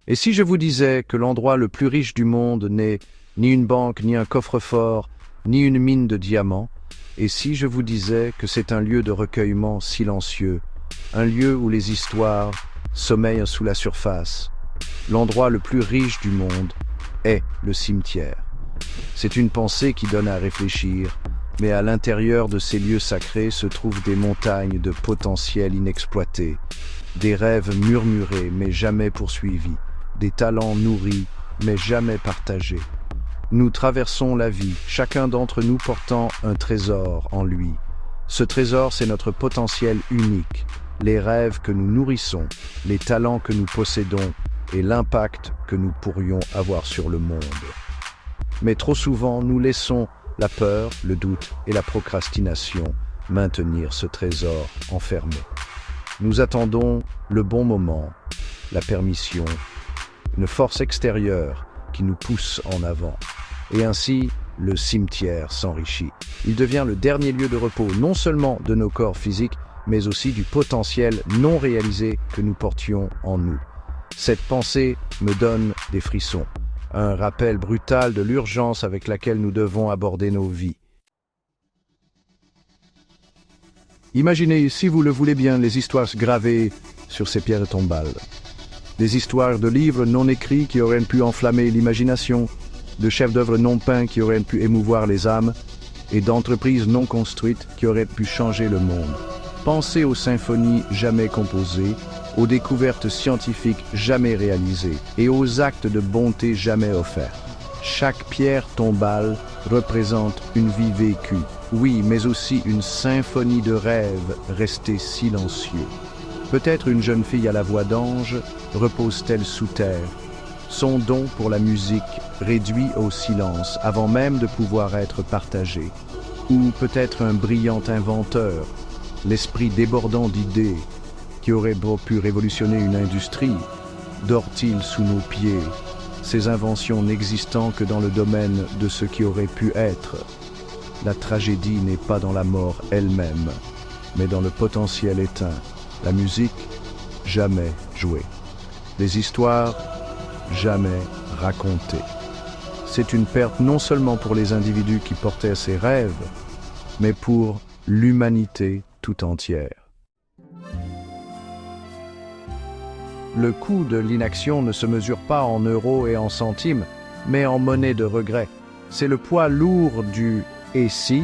Et si je vous disais que l'endroit le plus riche du monde n'est ni une banque, ni un coffre-fort, ni une mine de diamants, et si je vous disais que c'est un lieu de recueillement silencieux, un lieu où les histoires sommeillent sous la surface, l'endroit le plus riche du monde est le cimetière. C'est une pensée qui donne à réfléchir, mais à l'intérieur de ces lieux sacrés se trouvent des montagnes de potentiel inexploité, des rêves murmurés mais jamais poursuivis, des talents nourris mais jamais partagés. Nous traversons la vie, chacun d'entre nous portant un trésor en lui. Ce trésor, c'est notre potentiel unique, les rêves que nous nourrissons, les talents que nous possédons et l'impact que nous pourrions avoir sur le monde. Mais trop souvent, nous laissons la peur, le doute et la procrastination maintenir ce trésor enfermé. Nous attendons le bon moment, la permission, une force extérieure qui nous pousse en avant. Et ainsi, le cimetière s'enrichit. Il devient le dernier lieu de repos non seulement de nos corps physiques, mais aussi du potentiel non réalisé que nous portions en nous. Cette pensée me donne des frissons, un rappel brutal de l'urgence avec laquelle nous devons aborder nos vies. Imaginez, si vous le voulez bien, les histoires gravées sur ces pierres tombales. Des histoires de livres non écrits qui auraient pu enflammer l'imagination, de chefs-d'œuvre non peints qui auraient pu émouvoir les âmes, et d'entreprises non construites qui auraient pu changer le monde. Pensez aux symphonies jamais composées, aux découvertes scientifiques jamais réalisées et aux actes de bonté jamais offerts. Chaque pierre tombale représente une vie vécue, oui, mais aussi une symphonie de rêves restés silencieux. Peut-être une jeune fille à la voix d'ange repose-t-elle sous terre, son don pour la musique réduit au silence avant même de pouvoir être partagé. Ou peut-être un brillant inventeur, l'esprit débordant d'idées, qui aurait pu révolutionner une industrie, dort-il sous nos pieds, ces inventions n'existant que dans le domaine de ce qui aurait pu être. La tragédie n'est pas dans la mort elle-même, mais dans le potentiel éteint. La musique, jamais jouée. Les histoires, jamais racontées. C'est une perte non seulement pour les individus qui portaient ces rêves, mais pour l'humanité tout entière. Le coût de l'inaction ne se mesure pas en euros et en centimes, mais en monnaie de regret. C'est le poids lourd du « et si »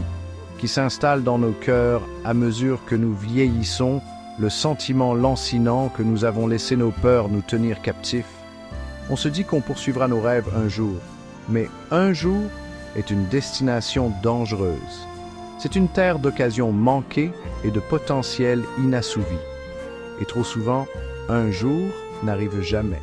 qui s'installe dans nos cœurs à mesure que nous vieillissons, le sentiment lancinant que nous avons laissé nos peurs nous tenir captifs. On se dit qu'on poursuivra nos rêves un jour, mais un jour est une destination dangereuse. C'est une terre d'occasions manquées et de potentiel inassouvi. Et trop souvent, un jour n'arrive jamais.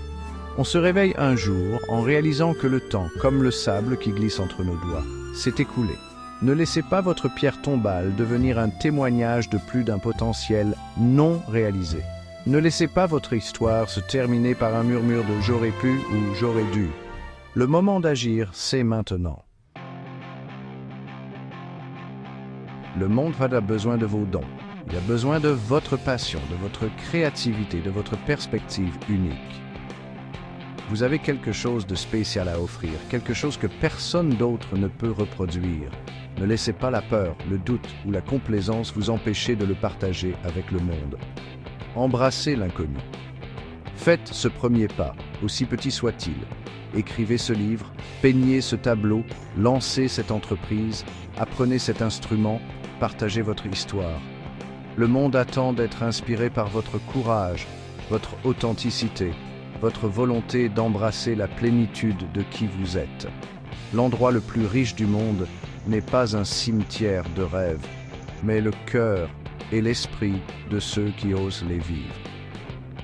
On se réveille un jour en réalisant que le temps, comme le sable qui glisse entre nos doigts, s'est écoulé. Ne laissez pas votre pierre tombale devenir un témoignage de plus d'un potentiel non réalisé. Ne laissez pas votre histoire se terminer par un murmure de « j'aurais pu » ou « j'aurais dû ». Le moment d'agir, c'est maintenant. Le monde a besoin de vos dons. Il a besoin de votre passion, de votre créativité, de votre perspective unique. Vous avez quelque chose de spécial à offrir, quelque chose que personne d'autre ne peut reproduire. Ne laissez pas la peur, le doute ou la complaisance vous empêcher de le partager avec le monde. Embrassez l'inconnu. Faites ce premier pas, aussi petit soit-il. Écrivez ce livre, peignez ce tableau, lancez cette entreprise, apprenez cet instrument, partagez votre histoire. Le monde attend d'être inspiré par votre courage, votre authenticité, votre volonté d'embrasser la plénitude de qui vous êtes. L'endroit le plus riche du monde n'est pas un cimetière de rêves, mais le cœur et l'esprit de ceux qui osent les vivre.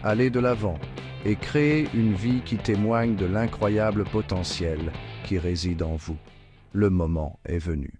Allez de l'avant et créez une vie qui témoigne de l'incroyable potentiel qui réside en vous. Le moment est venu.